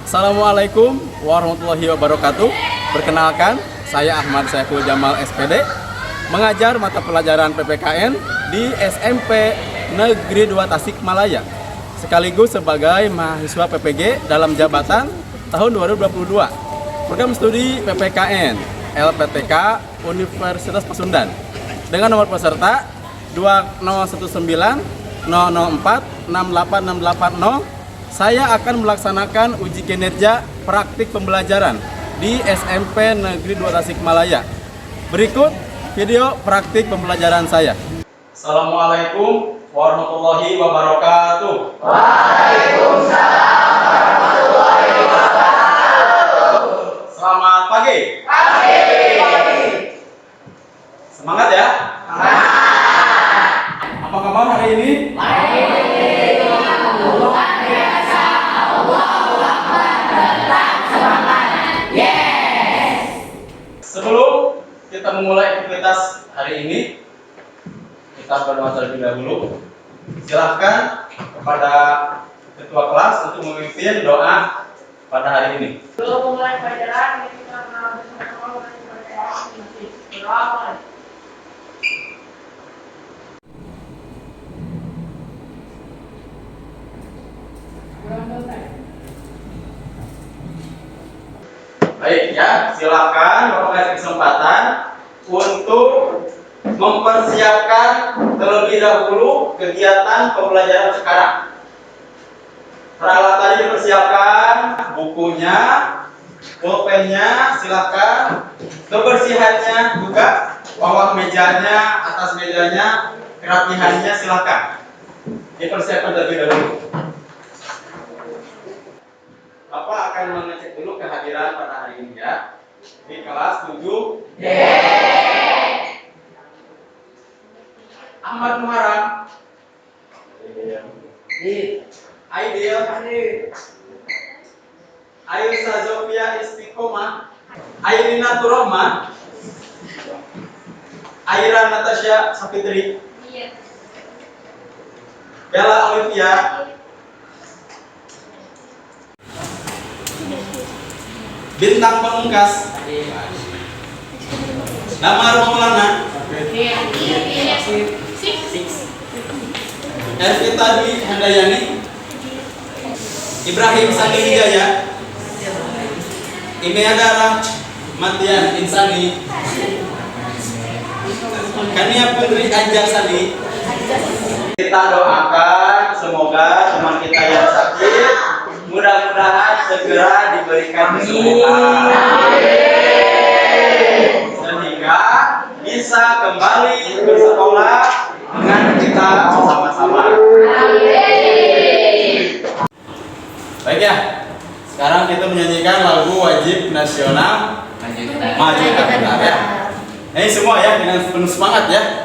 Assalamualaikum warahmatullahi wabarakatuh. Perkenalkan, saya Ahmad Saiful Jamal SPD, mengajar mata pelajaran PPKN di SMP Negeri 2 Tasikmalaya, sekaligus sebagai mahasiswa PPG dalam jabatan tahun 2022. Program studi PPKN LPTK Universitas Pasundan dengan nomor peserta 2019-004-68680. Saya akan melaksanakan uji kinerja praktik pembelajaran di SMP Negeri 2 Tasikmalaya. Berikut video praktik pembelajaran saya. Assalamualaikum warahmatullahi wabarakatuh. Waalaikumsalam warahmatullahi wabarakatuh. Selamat pagi. Semangat ya. Apa kabar hari ini? Sebelum kita memulai aktivitas hari ini, kita berdoa terlebih dahulu. Silahkan kepada ketua kelas untuk memimpin doa pada hari ini. Sebelum mulai pelajaran, kita mengenal bersama pelajaran. Baik ya, silakan Bapak kasih kesempatan untuk mempersiapkan terlebih dahulu kegiatan pembelajaran sekarang. Peralatannya dipersiapkan, bukunya, pulpennya, silakan. Kebersihannya juga, bawah mejanya, atas mejanya, kerapihannya silakan. Dipersiapkan terlebih dahulu. Bapak akan mengecek dulu kehadiran pada hari ini ya. Di kelas 7 D. Ahmad Muharram. Aidil. Ailsa Zofia Istiqomah. Airina Turahma. Aira Natasha Sapitri. Bella Olivia. Bintang Pamungkas. Damar Maulana. Ervita Dwi Handayani. Ibrahim Sani Hidayah. Imeadara Matian Insani. Kania Putri Anjarsari. Kita doakan semoga teman kita yang sakit mudah-mudahan segera diberikan kesembuhan sehingga bisa kembali bersekolah dengan kita bersama-sama. Baik ya, sekarang kita menyanyikan lagu wajib nasional Maju Kita ya. Ini semua ya dengan penuh semangat ya.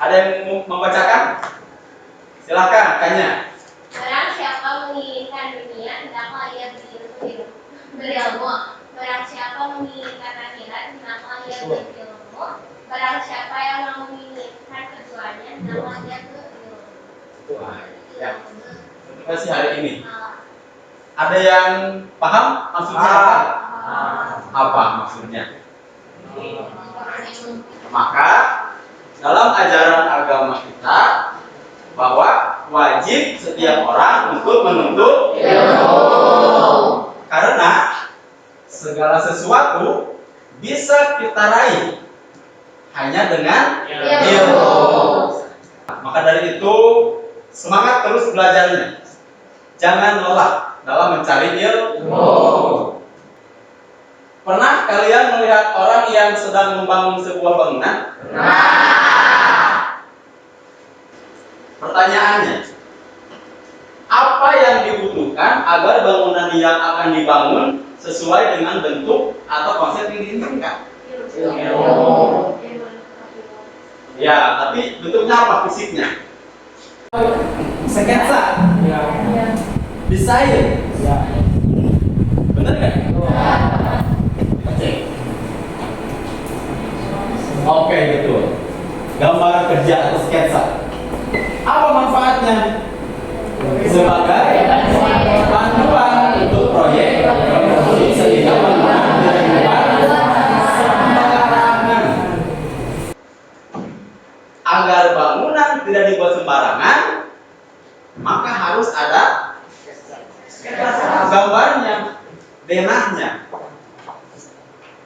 Ada yang membacakan? Silahkan, tanya. Barang siapa menginginkan dunia, hendaklah ia berilmu. Barang siapa menginginkan akhirat, hendaklah ia berilmu. Barang siapa yang menginginkan keduanya, hendaklah ia berilmu. Wah, ya. Terima kasih hari ini. Ada yang paham maksudnya apa? Apa maksudnya? Maka dalam ajaran agama kita wajib setiap orang untuk menuntut ilmu. Karena segala sesuatu bisa kita raih hanya dengan ilmu. Maka dari itu semangat terus belajarnya. Jangan lelah dalam mencari ilmu. Pernah kalian melihat orang yang sedang membangun sebuah bangunan? Pertanyaannya, apa yang dibutuhkan agar bangunan yang akan dibangun sesuai dengan bentuk atau konsep yang diinginkan? Ya, tapi bentuknya apa fisiknya? Sketsa? Desain? Benar nggak? Oke, betul. Gambar kerja atau sketsa. Apa manfaatnya? Sebagai panduan untuk proyek sehingga bangunan tidak dibuat sembarangan. Agar bangunan tidak dibuat sembarangan, maka harus ada gambarnya, denahnya.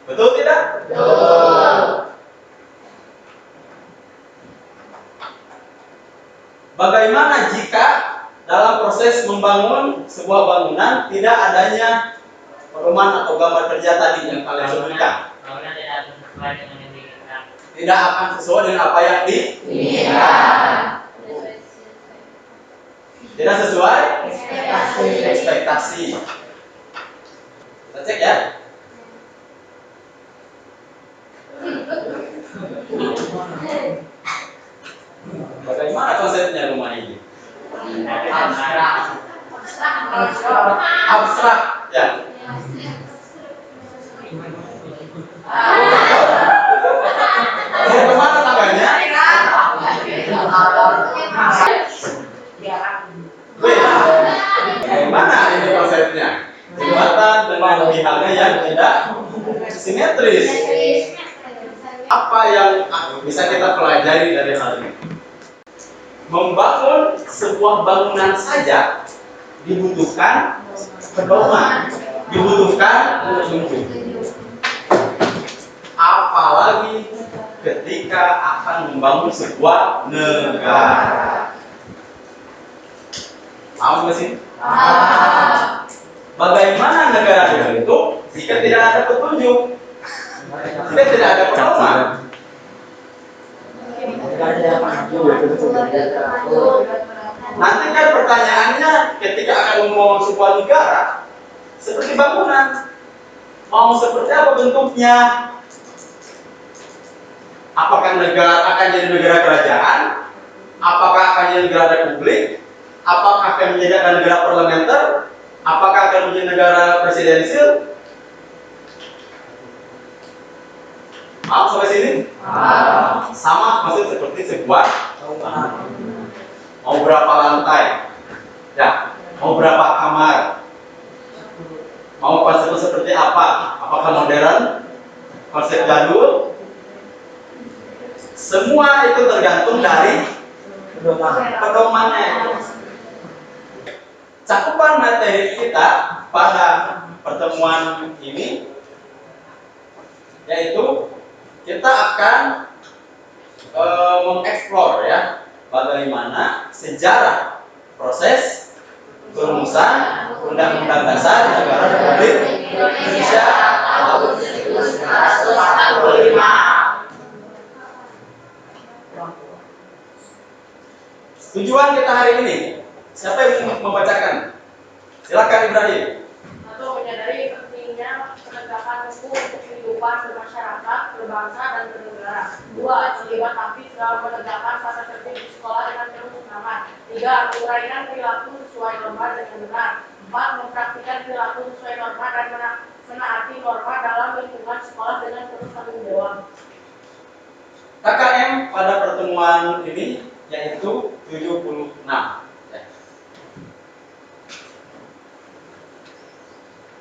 Betul tidak? Betul. Bagaimana jika dalam proses membangun sebuah bangunan tidak adanya perumahan atau gambar kerja tadi yang kalian sebutkan? Bangunan tidak sesuai dengan yang diinginkan. Tidak akan sesuai dengan apa yang diinginkan. Tidak sesuai ekspektasi. Kita cek ya. Bagaimana konsepnya rumah ini? Abstrak, ya. Kemana tangannya? Bagaimana ini konsepnya? Jembatan dengan tiangnya yang tidak simetris. Apa yang bisa kita pelajari dari hal ini? Membangun sebuah bangunan saja dibutuhkan pedoman, dibutuhkan petunjuk. Apalagi ketika akan membangun sebuah negara. Paham nggak sih? Bagaimana negara dibentuk jika tidak ada petunjuk? Jika tidak ada pedoman? Nanti kan pertanyaannya ketika akan membangun sebuah negara seperti bangunan, mau seperti apa bentuknya? Apakah negara akan jadi negara kerajaan? Apakah akan jadi negara republik? Apakah akan menjadi negara parlementer? Apakah akan menjadi negara presidensial? Maaf sampai sini? Sama maksud seperti sebuah bangunan. Mau berapa lantai? Ya, mau berapa kamar? Mau konsep seperti apa? Apakah modern? Konsep jadul? Semua itu tergantung dari pedomannya. Cakupan materi kita pada pertemuan ini yaitu kita akan mengeksplor ya bagaimana sejarah proses perumusan Undang-Undang Dasar Negara Republik Indonesia tahun 1945. Tujuan kita hari ini, siapa yang ingin membacakan? Silakan Ibrahim. Satu, menyadari pentingnya penegakan hukum untuk kehidupan bermasyarakat, berbangsa, dan bernegara. Dua, terlibat aktif dalam menegakkan tata tertib di sekolah dengan penuh semangat. Tiga, menguraikan perilaku sesuai norma dengan benar. Empat, mempraktikkan perilaku sesuai norma dan menaati norma dalam lingkungan sekolah dengan penuh tanggung jawab. KKM pada pertemuan ini yaitu 76.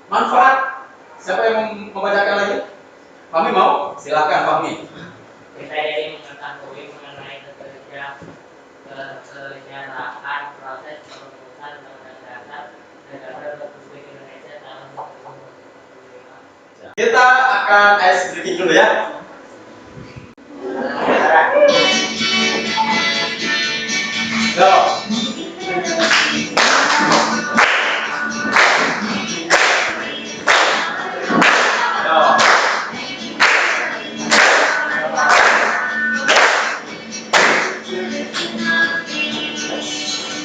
Manfaat. Siapa yang membacakan lagi? Fahmi mau? Silakan Fahmi. Kita ini mengetahui mengenai kesejahteraan proses akan ice breaking dulu ya. Go.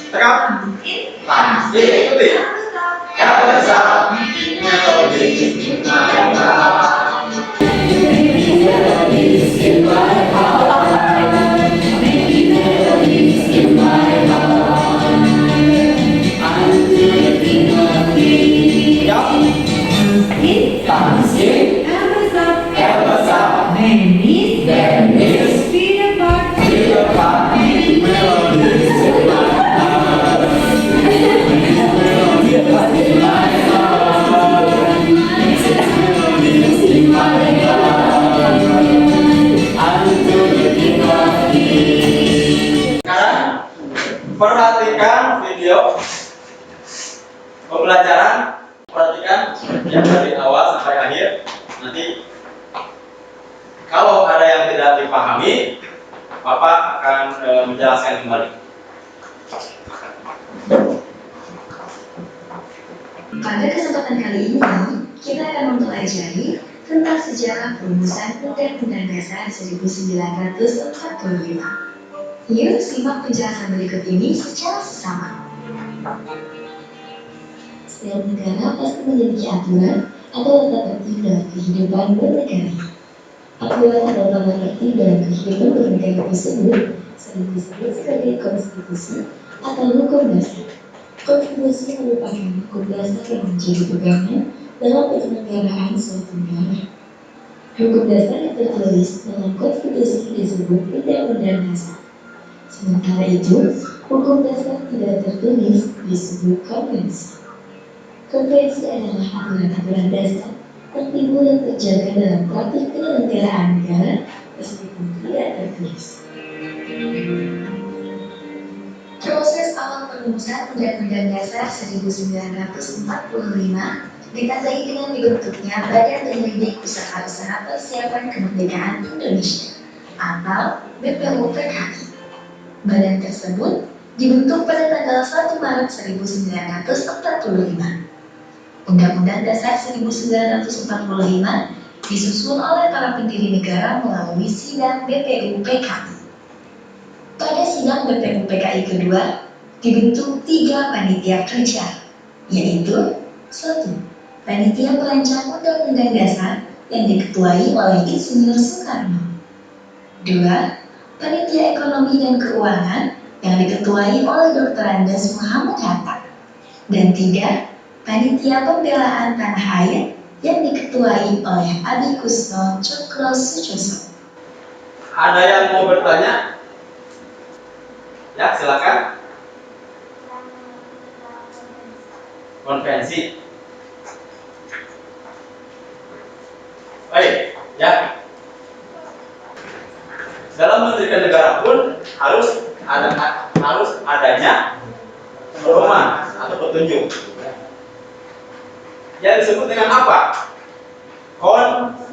Tekap. Ikuti. Yang besar melodi. Perhatikan video pembelajaran, perhatikan yang dari awal sampai akhir. Nanti kalau ada yang tidak dipahami, Bapak akan menjelaskan kembali. Pada kesempatan kali ini, kita akan mempelajari tentang sejarah perumusan Undang-Undang Dasar 1945. Yuk simak penjelasan berikut ini secara sesama. Setiap negara pasti memiliki aturan atau tata tertib dalam kehidupan bernegara. Aturan atau tata tertib dalam kehidupan bernegara tersebut sering disebut sebagai konstitusi atau hukum dasar. Konstitusi merupakan hukum dasar yang menjadi pegangan dalam penyelenggaraan suatu negara. Hukum dasar yang tertulis dalam konstitusi disebut Undang-Undang Dasar. Sementara itu, hukum dasar tidak tertulis disebut konvensi. Konvensi adalah aturan-aturan dasar yang timbul dan terjaga dalam praktik penyelenggaraan negara meskipun tidak tertulis. Proses awal perumusan Undang-Undang Dasar 1945 ditandai dengan dibentuknya Badan Penyelidik Usaha-Usaha Persiapan Kemerdekaan Indonesia atau BPUPKI. Badan tersebut dibentuk pada tanggal 1 Maret 1945. Undang-Undang Dasar 1945 disusun oleh para pendiri negara melalui sidang BPUPKI. Pada sidang BPUPKI kedua, dibentuk 3 panitia kerja, yaitu 1. Panitia Perancang Undang-Undang Dasar yang diketuai oleh Insinyur Soekarno. 2. Panitia Ekonomi dan Keuangan yang diketuai oleh Dr. Andes Muhammad Hatta. Dan 3. Panitia Pembelaan Tanah Air yang diketuai oleh Adi Kusno Cokro Sujoso. Ada yang mau bertanya? Ya, silakan. Konvensi. Baik, ya. Dalam mendirikan negara pun harus adanya pedoman atau petunjuk. Yang disebut dengan apa?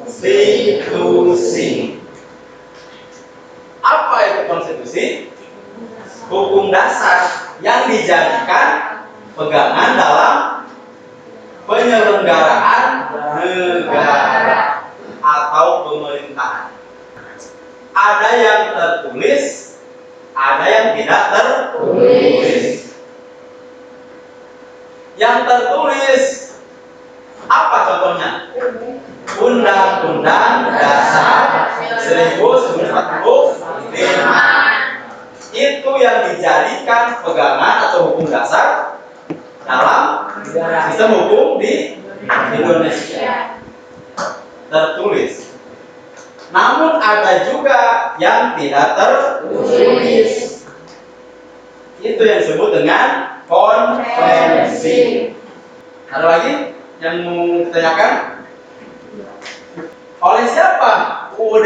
Konstitusi. Apa itu konstitusi? Hukum dasar yang dijadikan pegangan dalam penyelenggaraan negara atau pemerintahan. Ada yang tertulis, ada yang tidak tertulis. Yang tertulis, apa contohnya? Undang-Undang Dasar 1945. Itu yang dijadikan pegangan atau hukum dasar dalam sistem hukum di Indonesia. Tertulis. Namun ada juga yang tidak tertulis. Itu yang disebut dengan konvensi. Ada lagi yang mau ditanyakan? Oleh siapa UUD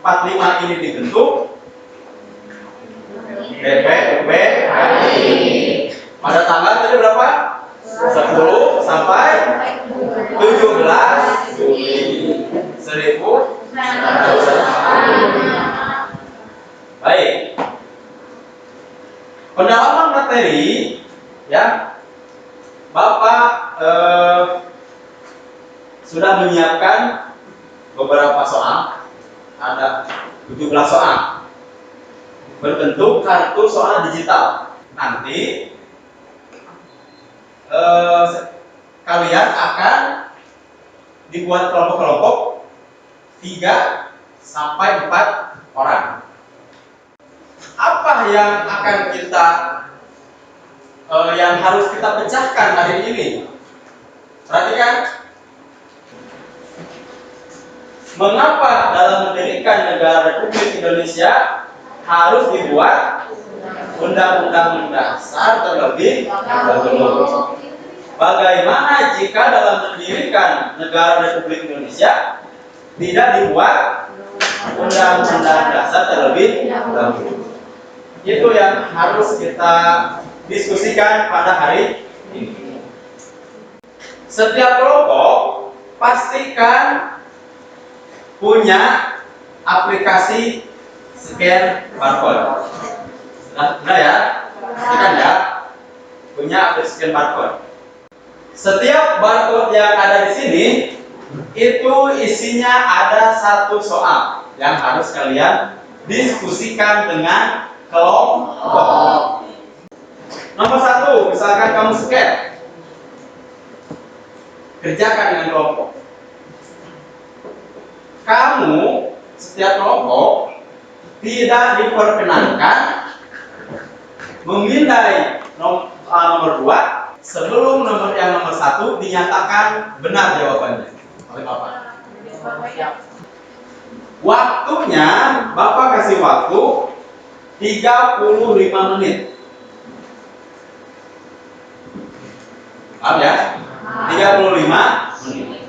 45 ini dibentuk? BPUPKI. Pada tanggal tadi berapa? 10 sampai 17 Juli Pendalaman materi, ya, Bapak sudah menyiapkan beberapa soal, ada 17 soal berbentuk kartu soal digital. Nanti kalian akan dibuat kelompok-kelompok 3 sampai 4 orang. Apa yang akan kita yang harus kita pecahkan hari ini? Perhatikan. Mengapa dalam mendirikan negara Republik Indonesia harus dibuat Undang-Undang Dasar terlebih dahulu? Bagaimana jika dalam mendirikan negara Republik Indonesia tidak dibuat Undang-Undang Dasar terlebih dahulu? Itu yang harus kita diskusikan pada hari ini. Setiap kelompok pastikan punya aplikasi scan barcode. Sudah ya? Pastikan ya, punya aplikasi scan barcode. Setiap barcode yang ada di sini itu isinya ada 1 soal yang harus kalian diskusikan dengan kelompok. Nomor 1, misalkan kamu scan, kerjakan dengan kelompok. Kamu setiap kelompok tidak diperkenankan memindai nomor 2 sebelum nomor 1 dinyatakan benar jawabannya oleh Bapak. Waktunya Bapak kasih waktu 35 menit. Paham ya? 35 menit.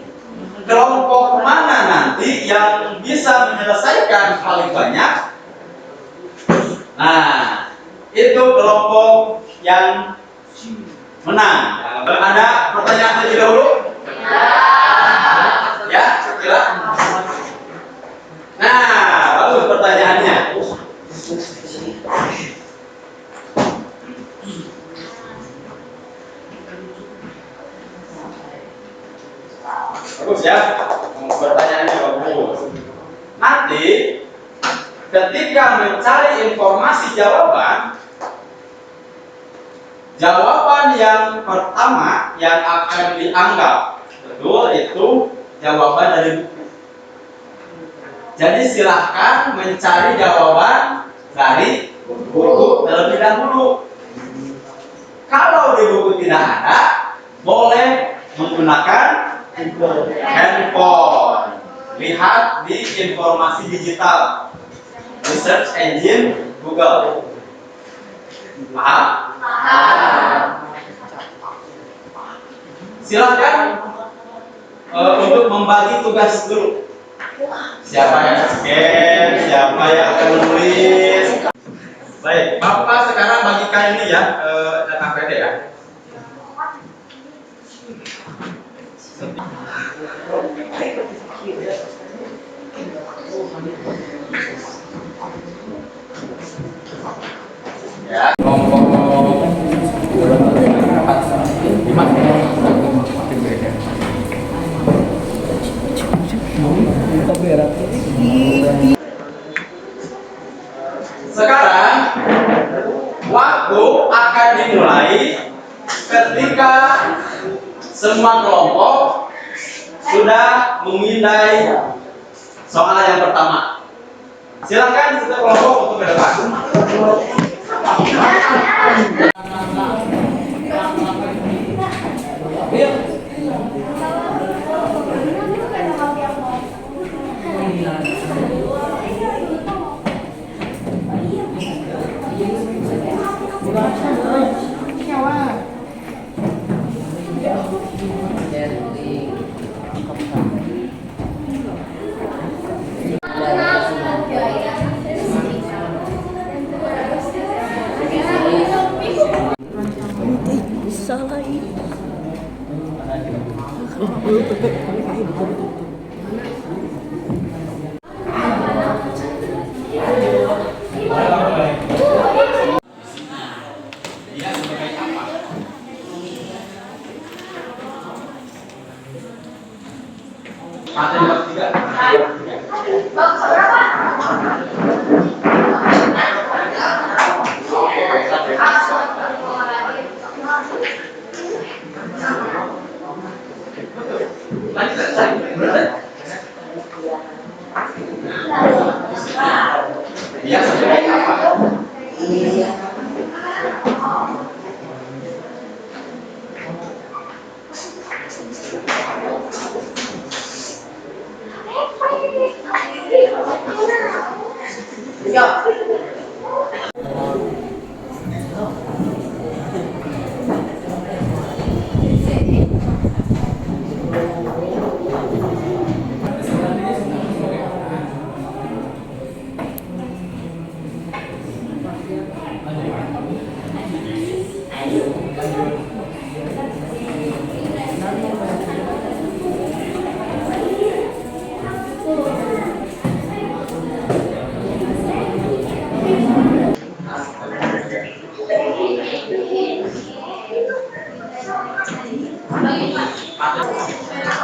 Kelompok mana nanti yang bisa menyelesaikan paling banyak? Nah, itu kelompok yang menang. Ada pertanyaan terlebih dahulu? Ya, kira. Nah, bagus pertanyaannya. Bagus ya, pertanyaannya bagus. Nanti ketika mencari informasi jawaban yang pertama yang akan dianggap betul itu jawaban dari buku. Jadi silahkan mencari jawaban dari buku terlebih dahulu. Kalau di buku tidak ada, boleh menggunakan handphone. Lihat di informasi digital, research engine Google. Paham? Silakan untuk membagi tugas dulu. Siapa yang scan, siapa yang akan menulis. Baik, Bapak sekarang bagikan ini ya, data PD ya. Ya, sekarang waktu akan dimulai ketika semua kelompok sudah memindai soal yang pertama. Silakan setiap kelompok untuk ke depan.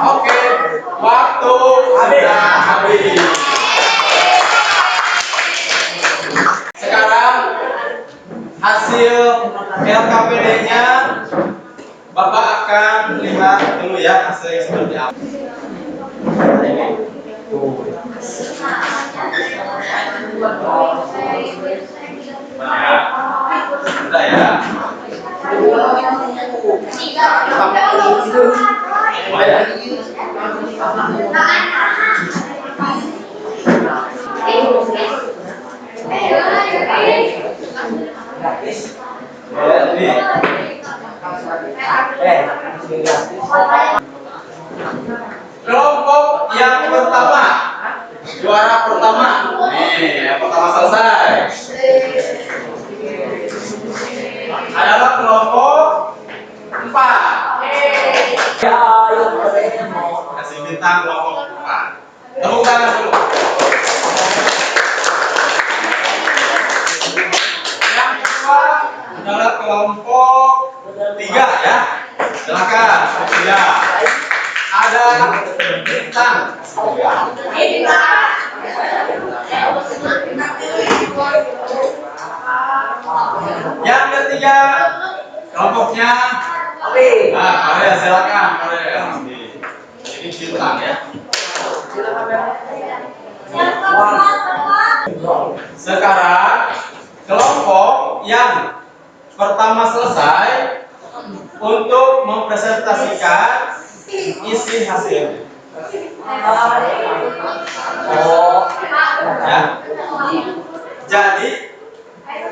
Oke, waktu sudah habis. Sekarang hasil LKPD-nya Bapak akan lihat dulu ya hasilnya seperti apa. Sudah ya. Kelompok yang pertama, juara pertama. Nih, yang pertama selesai. Adalah kelompok 4. Kasih bintang kelompok 4. Tepuk tangan dulu. Yang kedua adalah kelompok 3 ya. Silakan. Ya. Ada bintang. Yang ketiga kelompoknya Korea, silakan Korea. Ini bintang ya. Sekarang kelompok yang pertama selesai untuk mempresentasikan isi hasil. Ya. Jadi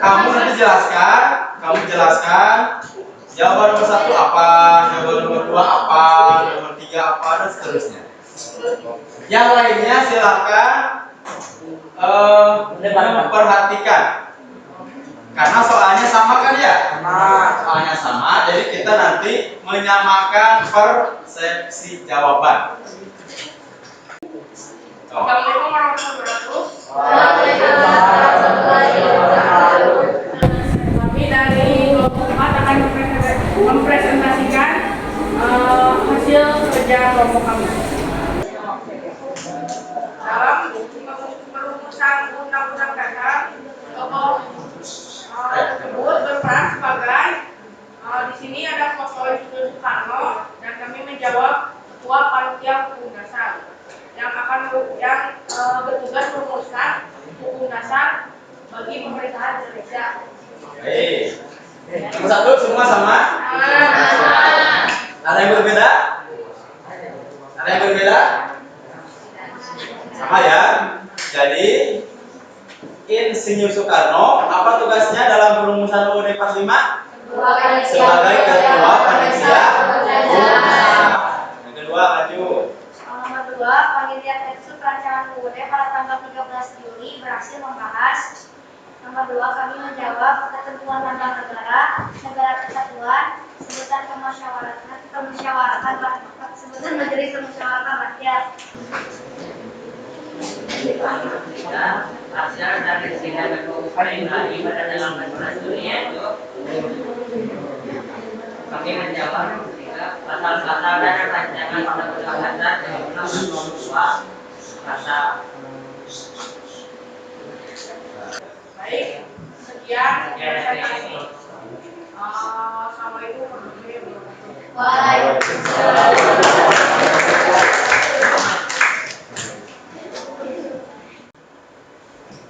kamu nanti jelaskan jawaban nomor 1 apa, jawaban nomor 2 apa, nomor 3 apa, dan seterusnya. Yang lainnya silakan memperhatikan. Karena soalnya sama kan ya? Soalnya sama, jadi kita nanti menyamakan persepsi jawaban. Assalamualaikum warahmatullahi wabarakatuh. Kami dari kelompok 4 akan mempresentasikan hasil kerja kelompok kami. Dalam perumusan undang-undang dasar, tokoh tersebut berperan sebagai di sini ada sosok Yusuf Soekarno dan kami menjawab ketua panitia hukum dasar yang bertugas merumuskan hukum dasar bagi pemerintahan Indonesia. Baik. Nomor 1 semua sama? Ada yang berbeda? Ada yang berbeda? Sama ya. Jadi Insinyur Soekarno apa tugasnya dalam perumusan UUD 45? Sebagai ketua panitia. Yang kedua maju. Nomor 2, panitia tekstual perancangan UUD pada tanggal 13 Juli berhasil membahas. Nomor 2, kami menjawab ketentuan lambang negara, negara kesatuan, sebutan sebutan majelis pemusyawaratan rakyat. Hasil dari sidang pribadi pada tanggal 14 Juli itu kami menjawab pasal-pasal dan rancangan undang-undang dasar tahun 2002 pasal. Baik, sekian presentasi. Assalamualaikum warahmatullahi wabarakatuh.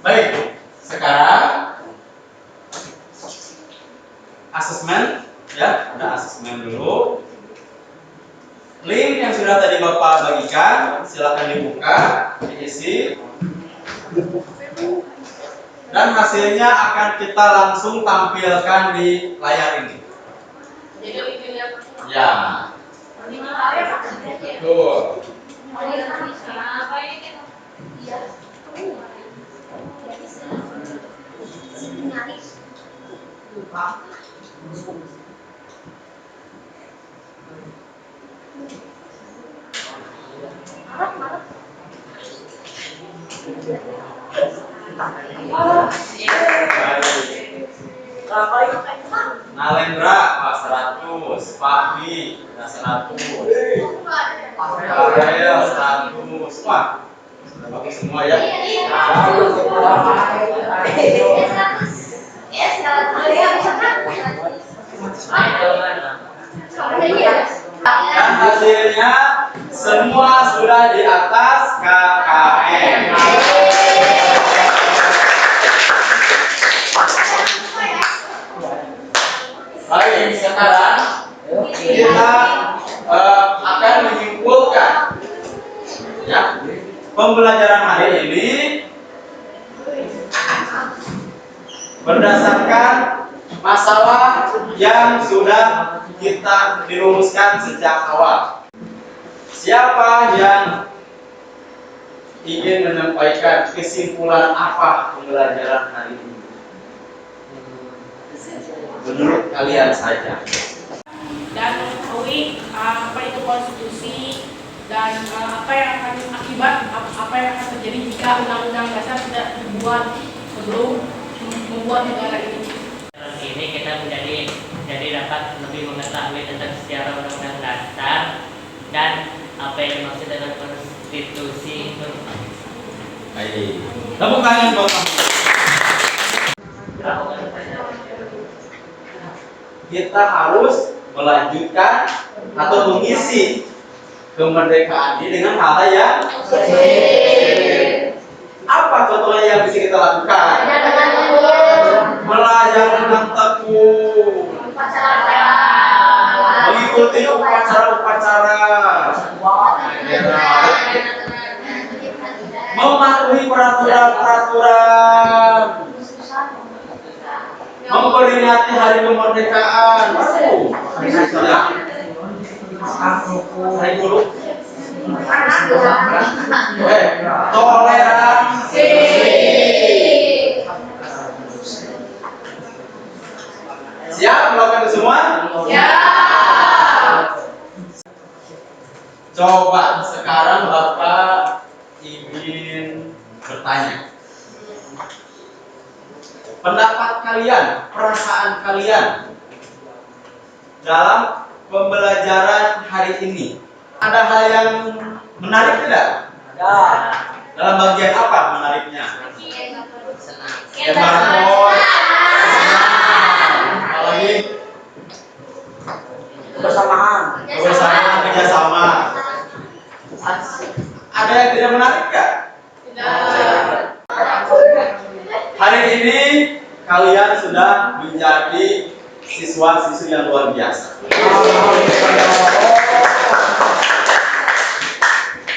Baik, sekarang asesmen ya, ada asesmen dulu. Link yang sudah tadi Bapak bagikan silakan dibuka, diisi. Dan hasilnya akan kita langsung tampilkan di layar ini. Jadi linknya Ya. Betul. Nalendra Pak 100, Fahmi 100, Ariel 100. Wah, bagus semua ya. Dan hasilnya semua sudah di atas KKN. Baik, sekarang kita akan menyimpulkan ya pembelajaran hari ini berdasarkan masalah yang sudah kita dirumuskan sejak awal. Siapa yang ingin menyampaikan kesimpulan apa pembelajaran hari ini? Menurut kalian saja. Dan mengetahui apa itu konstitusi dan apa yang akan apa yang akan terjadi jika undang-undang dasar tidak dibuat sebelum membuat negara ini. Ini kita jadi dapat lebih mengetahui tentang sejarah undang-undang dasar dan apa yang dimaksud dengan konstitusi itu. Baik. Tepuk tangan buat kita harus melanjutkan atau mengisi kemerdekaan ini dengan hal yang apa contohnya yang bisa kita lakukan? Belajar dengan tekun, mengikuti upacara-upacara, mematuhi peraturan-peraturan, memperingati hari kemerdekaan. Hari guru. Toleransi. Siap melakukan semua? Siap. Coba sekarang Bapak ingin bertanya. Pendapat kalian, perasaan kalian dalam pembelajaran hari ini, ada hal yang menarik tidak? Ada. Dalam bagian apa menariknya? Yang barcode, apalagi Kebersamaan. kebersamaan, kerjasama. Ada yang tidak menarik nggak? Hari ini kalian sudah menjadi siswa-siswi yang luar biasa.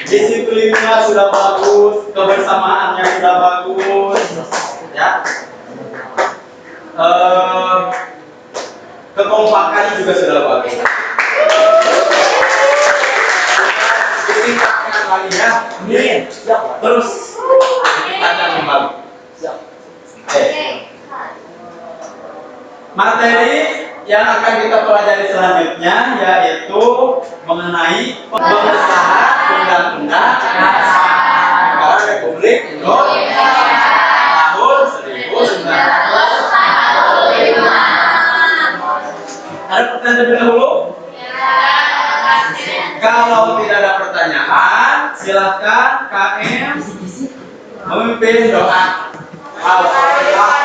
Disiplinnya sudah bagus, kebersamaannya sudah bagus, ya. Kekompakannya juga sudah bagus. Ditingkatkan lagi ya. Terus ditingkatkan kembali. Materi yang akan kita pelajari selanjutnya yaitu mengenai pengesahan Undang-Undang Negara Republik Indonesia tahun 1945. Ada pertanyaan terlebih dahulu? Kalau tidak ada pertanyaan, silakan KM memimpin doa. Alhamdulillah.